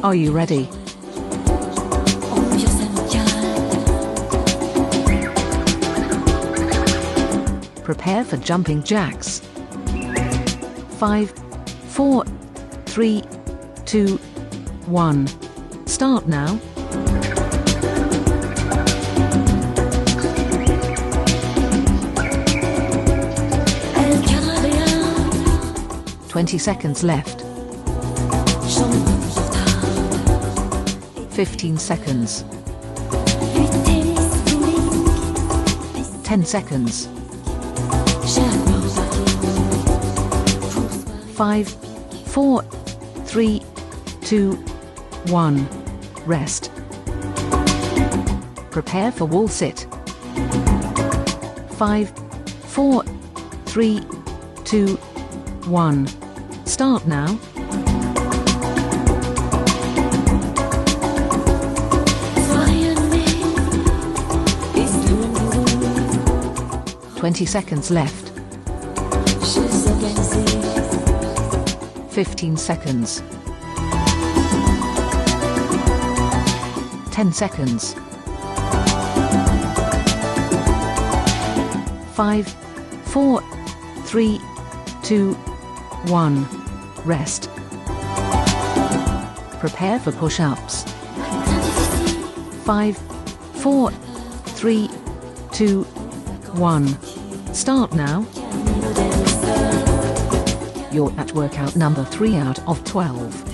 Are you ready? Prepare for jumping jacks. 5, 4, 3, 2, 1. Start now. « 20 seconds left. 15 seconds. 10 seconds. 5, 4, 3, 2, 1. Rest. Prepare for wall sit. 5, 4, 3, 2, 1. Start now. "20 seconds left. 15 seconds. 10 seconds. 5, 4, 3, 2, 1. Rest. Prepare for push-ups. 5, 4, 3, 2, 1. Start now. You're at workout number 3 out of 12.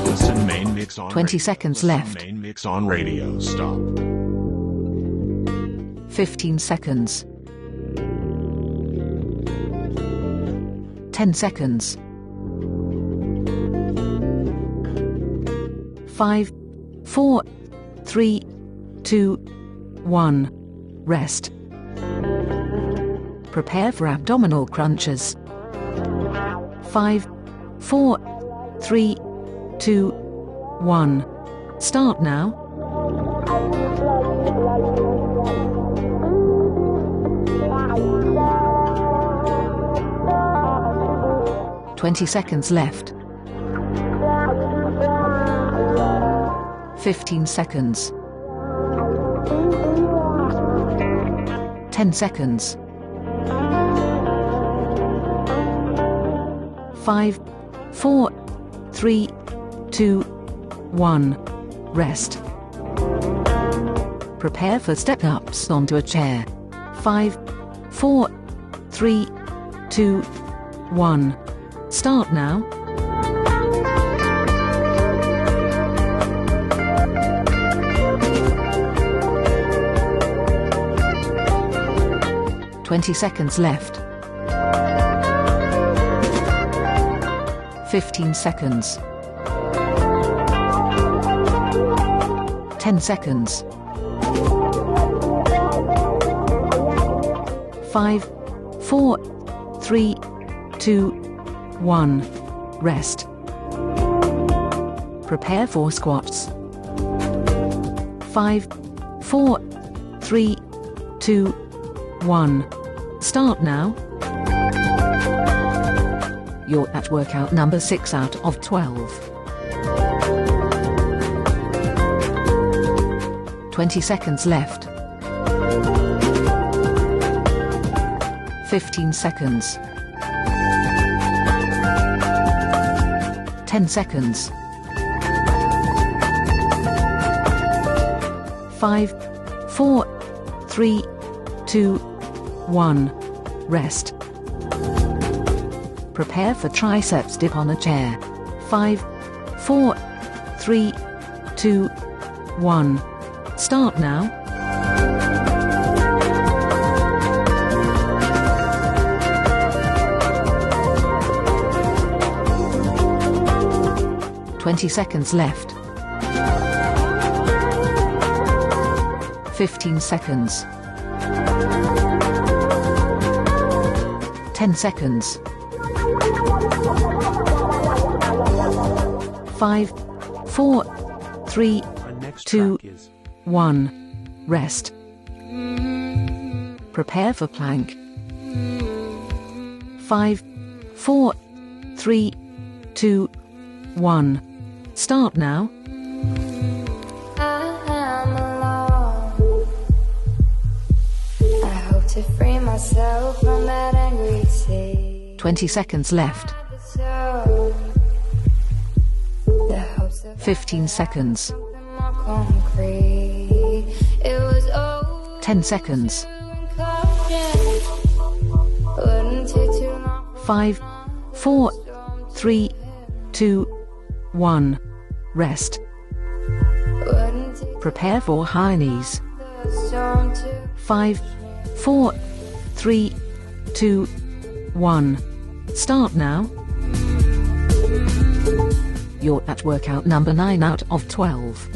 Listen main mix on 20 seconds left. Main mix on Radiostop. 15 seconds. 10 seconds. 5, 4, 3, 2, 1. Rest. Prepare for abdominal crunches. 5, 4, 3, 2, 1. Start now. "20 seconds left. 15 seconds. 10 seconds. 5, 4, 3, 2, 1. Rest. Prepare for step-ups onto a chair. 5, 4, 3, 2, 1. Start now. "20 seconds left. 15 seconds. 10 seconds. 5, 4, 3, 2, 1. Rest. Prepare for squats. 5, 4, 3, 2, 1. Start now. You're at workout number 6 out of 12. 20 seconds left. 15 seconds. 10 seconds. 5, 4, 3, 2, 1. Rest. Prepare for triceps dip on a chair. 5, 4, 3, 2, 1. Start now. "20 seconds left. 15 seconds. 10 seconds. 5, 4, 3, 2, 1. Rest. Prepare for plank. 5, 4, 3, 2, 1. Start now. I'm alone. I hope to free myself from that angry sea. 20 seconds left. 15 seconds. 10 seconds. 5, 4, 3, 2, 1. Rest. Prepare for high knees. 5, 4, 3, 2, 1. Start now. You're at workout number 9 out of 12.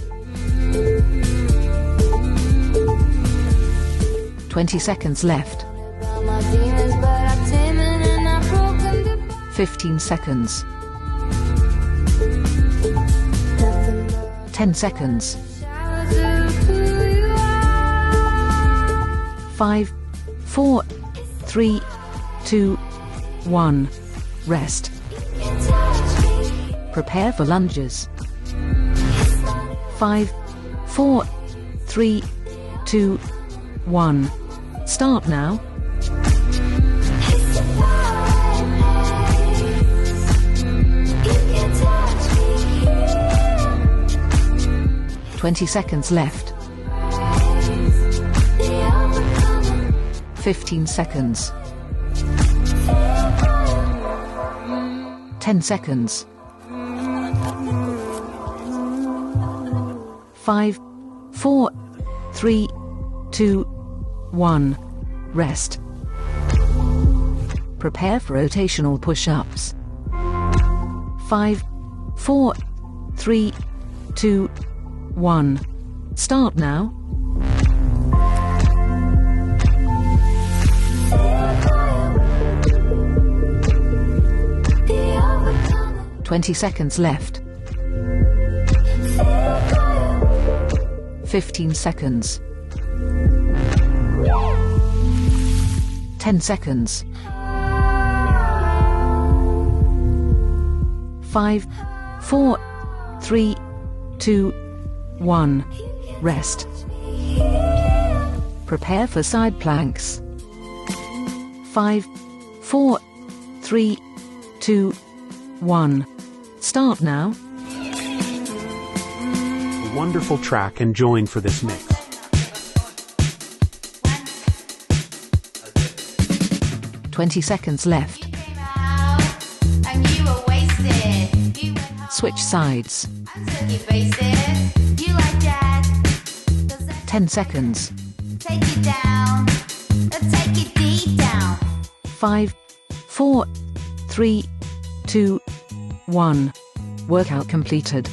20 seconds left. 15 seconds. 10 seconds. 5, 4, 3, 2, 1. Rest. Prepare for lunges. 5, 4, 3, 2, 1. Start now. " 20 seconds left. 15 seconds. 10 seconds. 5, 4, 3, 2, 1. Rest. Prepare for rotational push-ups. 5, 4, 3, 2, 1. Start now. 20 seconds left. 15 seconds. 10 seconds. 5, 4, 3, 2, 1. Rest. Prepare for side planks. 5, 4, 3, 2, 1. Start now. A wonderful track and join for this mix. "20 seconds left. Switch sides. 10 seconds. 5, 4, 3, 2, 1. Workout completed.